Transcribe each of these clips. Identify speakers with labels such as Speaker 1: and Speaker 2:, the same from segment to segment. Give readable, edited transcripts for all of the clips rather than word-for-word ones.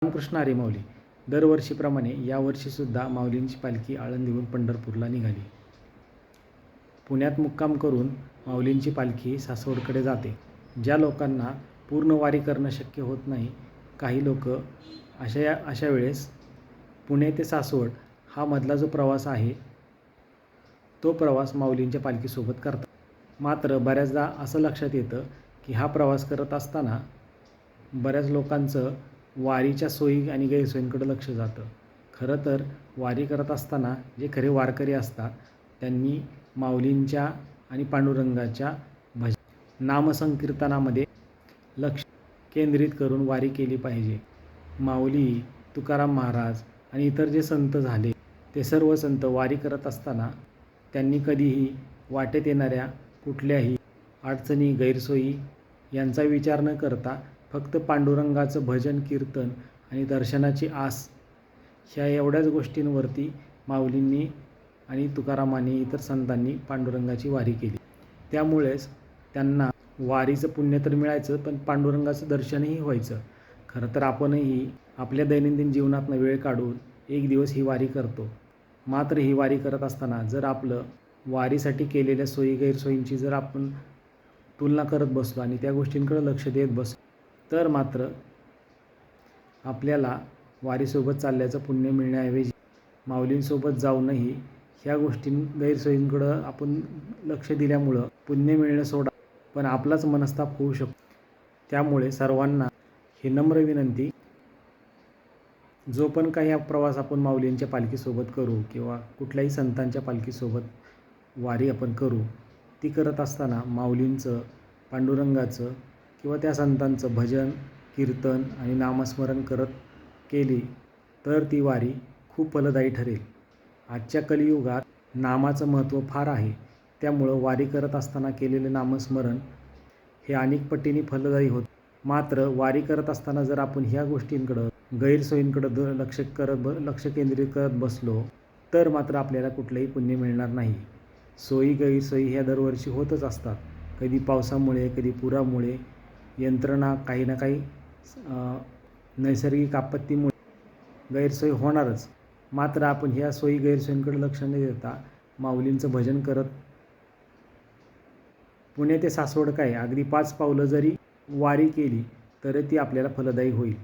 Speaker 1: रामकृष्ण हरी माऊली. दरवर्षीप्रमाणे यावर्षीसुद्धा माऊलींची पालखी आळंदीहून पंढरपूरला निघाली. पुण्यात मुक्काम करून माऊलींची पालखी सासवडकडे जाते. ज्या लोकांना पूर्ण वारी करणं शक्य होत नाही, काही लोक अशा वेळेस पुणे ते सासवड हा मधला जो प्रवास आहे, तो प्रवास माऊलींच्या पालखीसोबत करतात. मात्र बऱ्याचदा असं लक्षात येतं की हा प्रवास करत असताना बऱ्याच लोकांचं वारीच्या सोयी आणि गैरसोयींकडे लक्ष जातं. खरं तर वारी करत असताना जे खरे वारकरी असतात, त्यांनी माऊलींच्या आणि पांडुरंगाच्या नामसंकीर्तनामध्ये लक्ष केंद्रित करून वारी केली पाहिजे. माऊली, तुकाराम महाराज आणि इतर जे संत झाले, ते सर्व संत वारी करत असताना त्यांनी कधीही वाटेत येणाऱ्या कुठल्याही अडचणी, गैरसोयी यांचा विचार न करता फक्त पांडुरंगाचं भजन, कीर्तन आणि दर्शनाची आस, ह्या एवढ्याच गोष्टींवरती माऊलींनी आणि तुकारामांनी, इतर संतांनी पांडुरंगाची वारी केली. त्यामुळेच त्यांना वारीचं पुण्य तर मिळायचं, पण पांडुरंगाचं दर्शनही व्हायचं. खरं तर आपणही आपल्या दैनंदिन जीवनातनं वेळ काढून एक दिवस ही वारी करतो. मात्र ही वारी करत असताना जर आपलं वारीसाठी केलेल्या सोयी गैरसोयींची जर आपण तुलना करत बसलो आणि त्या गोष्टींकडे लक्ष देत बसलो, तर मात्र आपल्याला वारीसोबत चालल्याचं पुण्य मिळण्याऐवजी माऊलींसोबत जाऊनही ह्या गोष्टी गैरसोयींकडं आपण लक्ष दिल्यामुळं पुण्य मिळणं सोडा, पण आपलाच मनस्ताप होऊ शकतो. त्यामुळे सर्वांना ही नम्र विनंती, जो पण काही प्रवास आपण माऊलींच्या पालखीसोबत करू किंवा कुठल्याही संतांच्या पालखीसोबत वारी आपण करू, ती करत असताना माऊलींचं, पांडुरंगाचं किंवा त्या संतांचं भजन, कीर्तन आणि नामस्मरण करत केली तर ती वारी खूप फलदायी ठरेल. आजच्या कलियुगात नामाचं महत्त्व फार आहे. त्यामुळं वारी करत असताना केलेले नामस्मरण हे अनेक पटीने फलदायी होते. मात्र वारी करत असताना जर आपण ह्या गोष्टींकडं, गैरसोयींकडं लक्ष केंद्रित करत बसलो, तर मात्र आपल्याला कुठलंही पुण्य मिळणार नाही. सोयी गैरसोयी ह्या दरवर्षी होतच असतात. कधी पावसामुळे, कधी पुरामुळे, यंत्रणा, काही ना काही नैसर्गिक आपत्तीमुळे गैरसोयी होणारच. मात्र आपण ह्या सोयी गैरसोयींकडे लक्ष न देता माऊलींचं भजन करत पुणे ते सासवड काय अगदी 5 पावलं जरी वारी केली तर ती आपल्याला फलदायी होईल.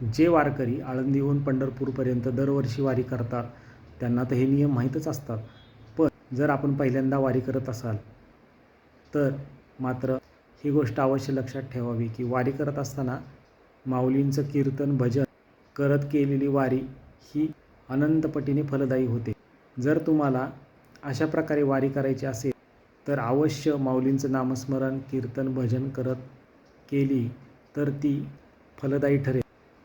Speaker 1: जे वारकरी आळंदीहून पंढरपूरपर्यंत दरवर्षी वारी करतात, त्यांना तर हे नियम माहीतच असतात. पण जर आपण पहिल्यांदा वारी करत असाल तर मात्र ही गोष्ट अवश्य लक्षात ठेवावी की वारी करत असताना माऊलींचं कीर्तन, भजन करत केलेली वारी ही अनंत पटीने फलदायी होते. जर तुम्हाला अशा प्रकारे वारी करायची असेल तर अवश्य माऊलींचं नामस्मरण, कीर्तन, भजन करत केली तर ती फलदायी ठरेल.